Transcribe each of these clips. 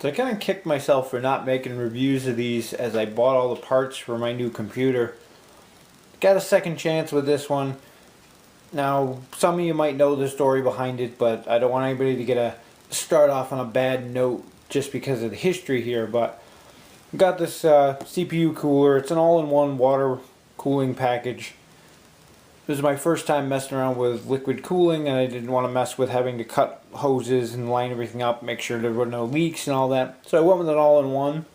So I kind of kicked myself for not making reviews of these as I bought all the parts for my new computer. Got a second chance with this one. Now, some of you might know the story behind it, but I don't want anybody to get a start off on a bad note just because of the history here. But got this CPU cooler. It's an all-in-one water cooling package. This is my first time messing around with liquid cooling, and I didn't want to mess with having to cut hoses and line everything up, make sure there were no leaks and all that. So I went with an all-in-one.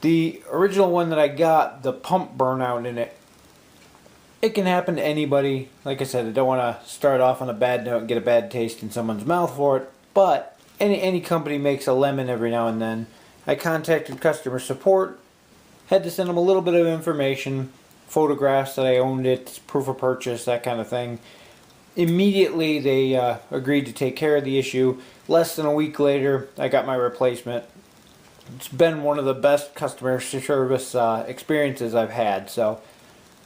The original one that I got, the pump burnout in it, it can happen to anybody. Like I said, I don't want to start off on a bad note and get a bad taste in someone's mouth for it, but any company makes a lemon every now and then. I contacted customer support, had to send them a little bit of information, photographs that I owned it, proof of purchase, that kind of thing. Immediately they agreed to take care of the issue. Less than a week later, I got my replacement. It's been one of the best customer service experiences I've had. So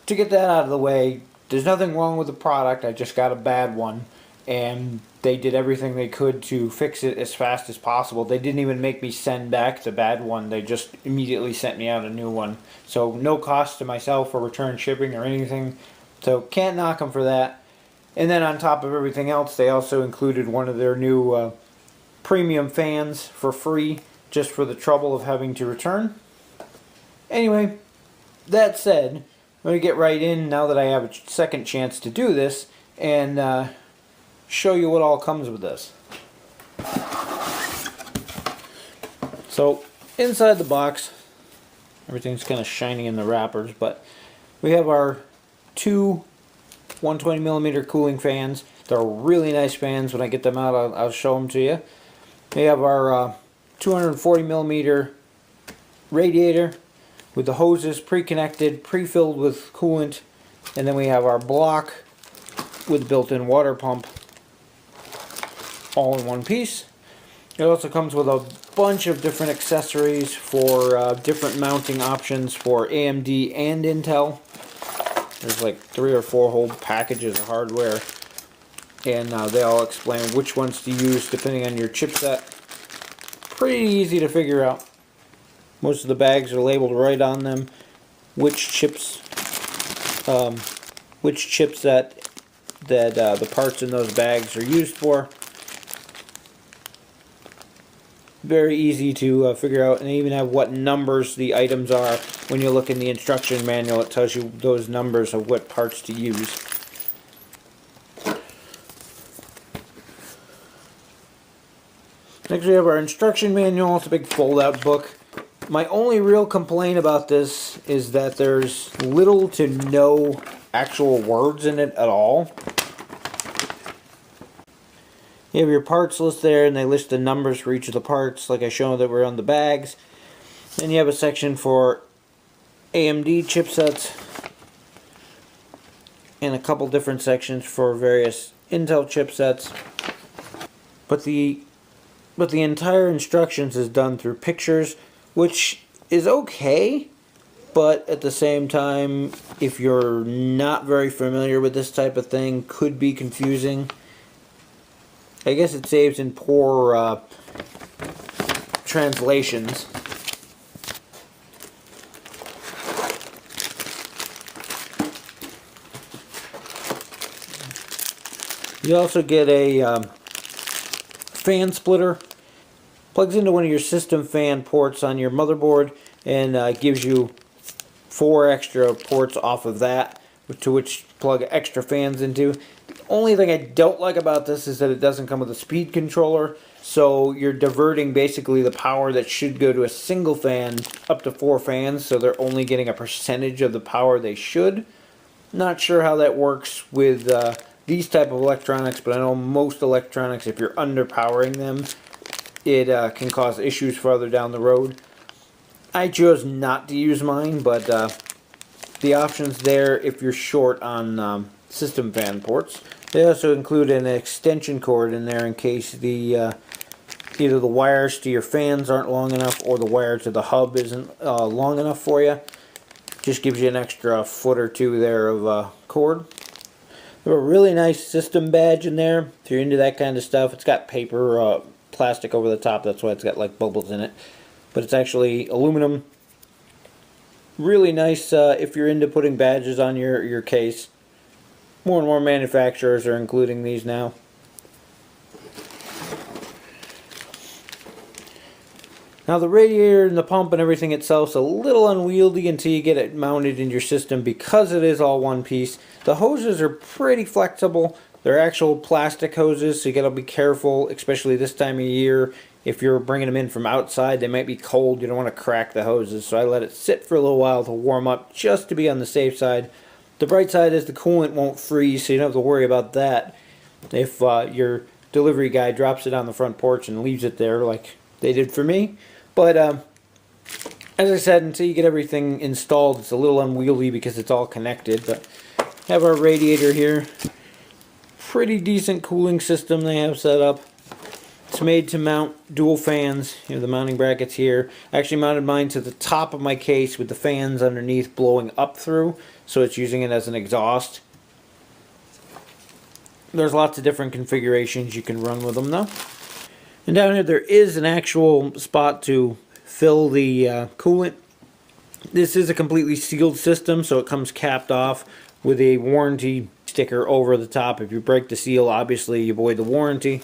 to get that out of the way, there's nothing wrong with the product. I just got a bad one, and they did everything they could to fix it as fast as possible. They didn't even make me send back the bad one. They just immediately sent me out a new one. So no cost to myself for return shipping or anything. So can't knock them for that. And then on top of everything else, they also included one of their new premium fans for free, just for the trouble of having to return. Anyway, that said, I'm going to get right in now that I have a second chance to do this, and show you what all comes with this. So inside the box, everything's kind of shiny in the wrappers, but we have our two 120mm cooling fans. They're really nice fans. When I get them out, I'll show them to you. We have our 240mm radiator with the hoses pre-connected, pre-filled with coolant, and then we have our block with built-in water pump, all in one piece. It also comes with a bunch of different accessories for different mounting options for AMD and Intel. There's like 3 or 4 whole packages of hardware, and they all explain which ones to use depending on your chipset. Pretty easy to figure out. Most of the bags are labeled right on them, which chipset that the parts in those bags are used for. Very easy to figure out, and they even have what numbers the items are. When you look in the instruction manual, it tells you those numbers of what parts to use. Next we have our instruction manual. It's a big fold-out book. My only real complaint about this is that there's little to no actual words in it at all. You have your parts list there, and they list the numbers for each of the parts, like I showed that were on the bags. Then you have a section for AMD chipsets, and a couple different sections for various Intel chipsets. But the entire instructions is done through pictures, which is okay, but at the same time, if you're not very familiar with this type of thing, could be confusing. I guess it saves in poor translations. You also get a fan splitter. Plugs into one of your system fan ports on your motherboard, and gives you 4 extra ports off of that, to which plug extra fans into. The only thing I don't like about this is that it doesn't come with a speed controller, so you're diverting basically the power that should go to a single fan up to 4 fans, so they're only getting a percentage of the power they should. Not sure how that works with these type of electronics, but I know most electronics, if you're underpowering them, it can cause issues further down the road. I chose not to use mine, but the option's there if you're short on system fan ports. They also include an extension cord in there in case the either the wires to your fans aren't long enough or the wire to the hub isn't long enough for you. Just gives you an extra foot or two there of cord. They have a really nice system badge in there if you're into that kind of stuff. It's got paper plastic over the top. That's why it's got like bubbles in it. But it's actually aluminum. Really nice if you're into putting badges on your case. More and more manufacturers are including these now. Now the radiator and the pump and everything itself is a little unwieldy until you get it mounted in your system because it is all one piece. The hoses are pretty flexible. They're actual plastic hoses, so you gotta be careful, especially this time of year. If you're bringing them in from outside, they might be cold. You don't want to crack the hoses, so I let it sit for a little while to warm up just to be on the safe side. The bright side is the coolant won't freeze, so you don't have to worry about that if your delivery guy drops it on the front porch and leaves it there like they did for me. But as I said, until you get everything installed, it's a little unwieldy because it's all connected. But have our radiator here. Pretty decent cooling system they have set up. It's made to mount dual fans. You know, the mounting brackets here. I actually mounted mine to the top of my case with the fans underneath blowing up through, so it's using it as an exhaust. There's lots of different configurations you can run with them though. And down here there is an actual spot to fill the coolant. This is a completely sealed system, so it comes capped off with a warranty sticker over the top. If you break the seal, obviously you void the warranty.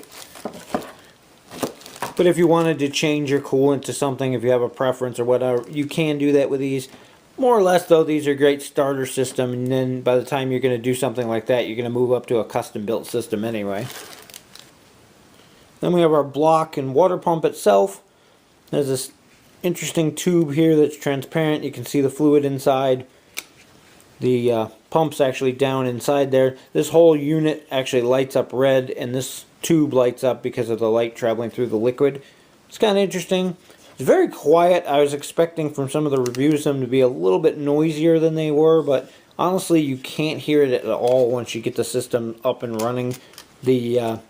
But if you wanted to change your coolant to something, if you have a preference or whatever, you can do that with these. More or less though, these are a great starter system, and then by the time you're going to do something like that, you're going to move up to a custom built system anyway. Then we have our block and water pump itself. There's this interesting tube here that's transparent. You can see the fluid inside. The pump's actually down inside there. This whole unit actually lights up red, and this tube lights up because of the light traveling through the liquid. It's kind of interesting. It's very quiet. I was expecting from some of the reviews them to be a little bit noisier than they were, but honestly you can't hear it at all once you get the system up and running. The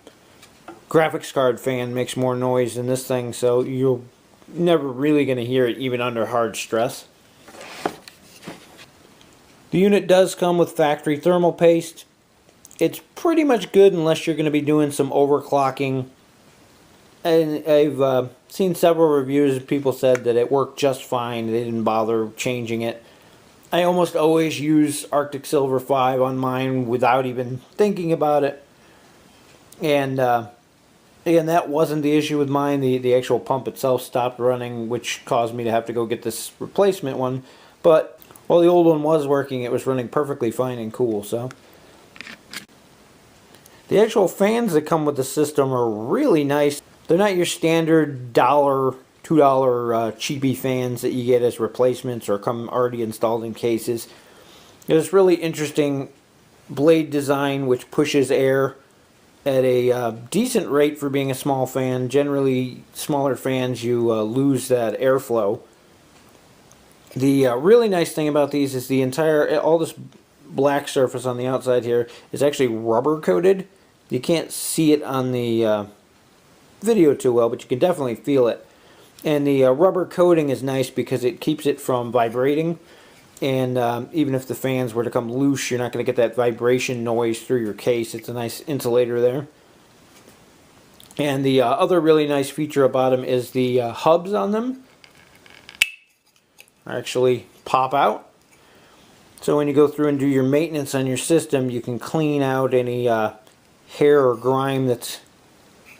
graphics card fan makes more noise than this thing, so you're never really going to hear it even under hard stress. The unit does come with factory thermal paste. It's pretty much good unless you're going to be doing some overclocking. And I've seen several reviews, people said that it worked just fine. They didn't bother changing it. I almost always use Arctic Silver 5 on mine without even thinking about it. And again, that wasn't the issue with mine. The actual pump itself stopped running, which caused me to have to go get this replacement one. But while the old one was working, it was running perfectly fine and cool. So the actual fans that come with the system are really nice. They're not your standard $1, $2 cheapy fans that you get as replacements or come already installed in cases. There's really interesting blade design which pushes air at a decent rate for being a small fan. Generally, smaller fans, you lose that airflow. The really nice thing about these is all this black surface on the outside here is actually rubber coated. You can't see it on the video too well, but you can definitely feel it. And the rubber coating is nice because it keeps it from vibrating. And even if the fans were to come loose, you're not going to get that vibration noise through your case. It's a nice insulator there. And the other really nice feature about them is the hubs on them actually pop out. So when you go through and do your maintenance on your system, you can clean out any hair or grime that's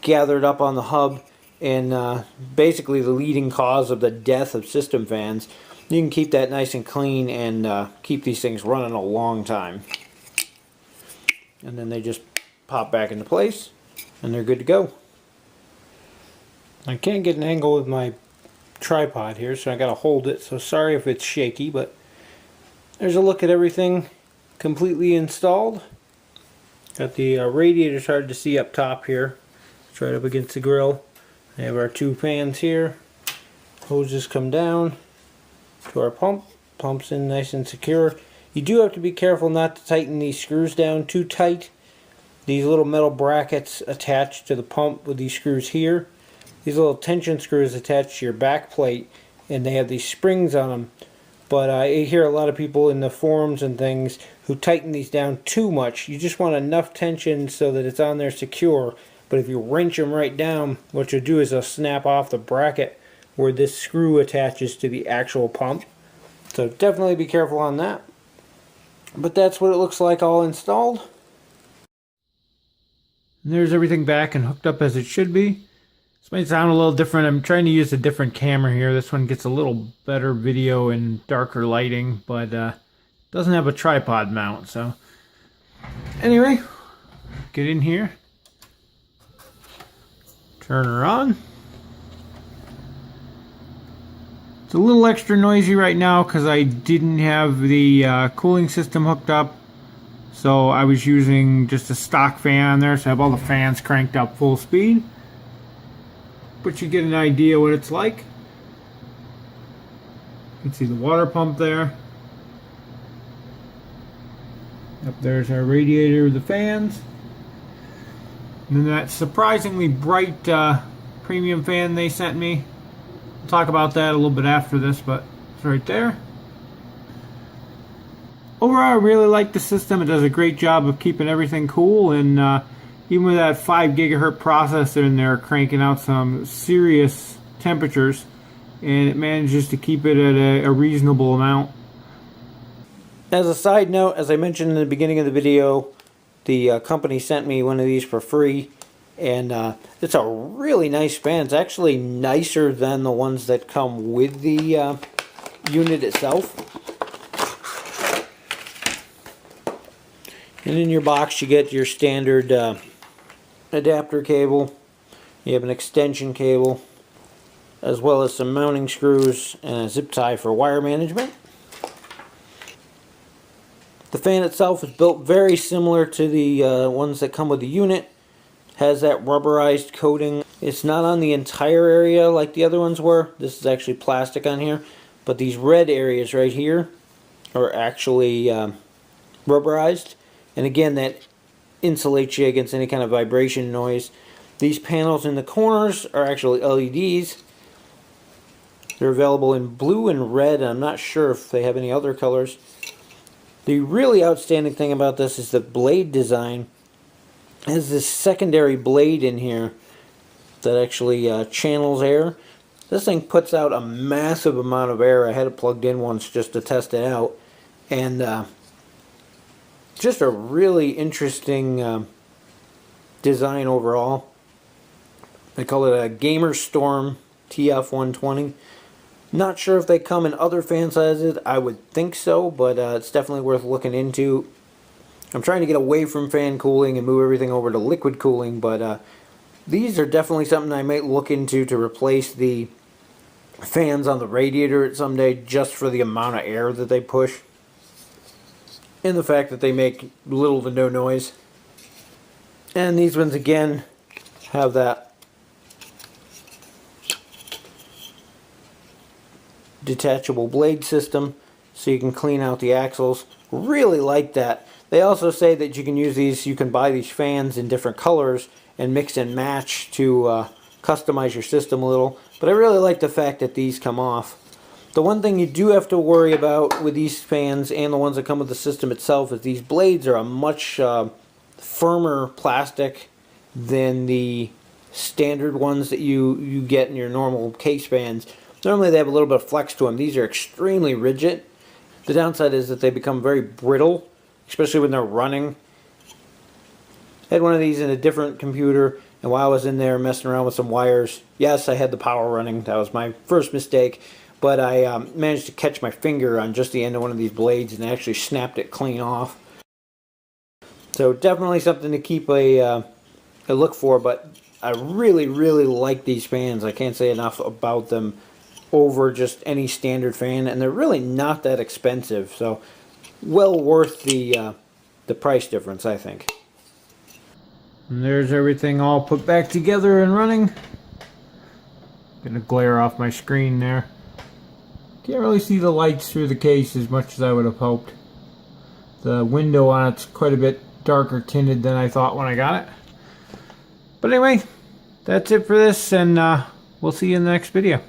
gathered up on the hub, and basically the leading cause of the death of system fans. You can keep that nice and clean and keep these things running a long time. And then they just pop back into place and they're good to go. I can't get an angle with my tripod here, so I gotta hold it, so sorry if it's shaky, but there's a look at everything completely installed. Got the radiators hard to see up top here. It's right up against the grill. We have our two fans here. Hoses come down to our pump. Pump's in nice and secure. You do have to be careful not to tighten these screws down too tight. These little metal brackets attached to the pump with these screws here. These little tension screws attached to your back plate, and they have these springs on them. But I hear a lot of people in the forums and things who tighten these down too much. You just want enough tension so that it's on there secure, but if you wrench them right down, what you'll do is they'll snap off the bracket where this screw attaches to the actual pump. So definitely be careful on that. But that's what it looks like all installed. And there's everything back and hooked up as it should be. This might sound a little different. I'm trying to use a different camera here. This one gets a little better video and darker lighting, but doesn't have a tripod mount. So anyway, get in here, turn her on. It's a little extra noisy right now because I didn't have the cooling system hooked up. So I was using just a stock fan on there, so I have all the fans cranked up full speed. But you get an idea what it's like. You can see the water pump there. Up there's our radiator, the fans. And then that surprisingly bright premium fan they sent me. We'll talk about that a little bit after this, but it's right there. Overall, I really like the system. It does a great job of keeping everything cool, and even with that 5 gigahertz processor in there cranking out some serious temperatures, and it manages to keep it at a reasonable amount. As a side note, as I mentioned in the beginning of the video, the company sent me one of these for free, and it's a really nice fan. It's actually nicer than the ones that come with the unit itself. And in your box you get your standard adapter cable. You have an extension cable, as well as some mounting screws and a zip tie for wire management. The fan itself is built very similar to the ones that come with the unit. Has that rubberized coating. It's not on the entire area like the other ones were. This is actually plastic on here. But these red areas right here are actually rubberized. And again, that insulates you against any kind of vibration noise. These panels in the corners are actually LEDs. They're available in blue and red. I'm not sure if they have any other colors. The really outstanding thing about this is the blade design. It has this secondary blade in here that actually channels air. This thing puts out a massive amount of air. I had it plugged in once just to test it out. And just a really interesting design overall. They call it a Gamer Storm TF120. Not sure if they come in other fan sizes. I would think so, but it's definitely worth looking into. I'm trying to get away from fan cooling and move everything over to liquid cooling, but these are definitely something I might look into to replace the fans on the Radiator someday, just for the amount of air that they push. And the fact that they make little to no noise. And these ones again have that detachable blade system, so you can clean out the axles. Really like that. They also say that you can use these, you can buy these fans in different colors and mix and match to customize your system a little. But I really like the fact that these come off. The one thing you do have to worry about with these fans and the ones that come with the system itself is these blades are a much firmer plastic than the standard ones that you get in your normal case fans. Normally they have a little bit of flex to them. These are extremely rigid. The downside is that they become very brittle, especially when they're running. I had one of these in a different computer, and while I was in there messing around with some wires, yes, I had the power running. That was my first mistake. But I managed to catch my finger on just the end of one of these blades and actually snapped it clean off. So definitely something to keep a look for, but I really, really like these fans. I can't say enough about them over just any standard fan, and they're really not that expensive, so well worth the price difference, I think. And there's everything all put back together and running. Gonna glare off my screen there. Can't really see the lights through the case as much as I would have hoped. The window on it's quite a bit darker tinted than I thought when I got it. But anyway, that's it for this, and we'll see you in the next video.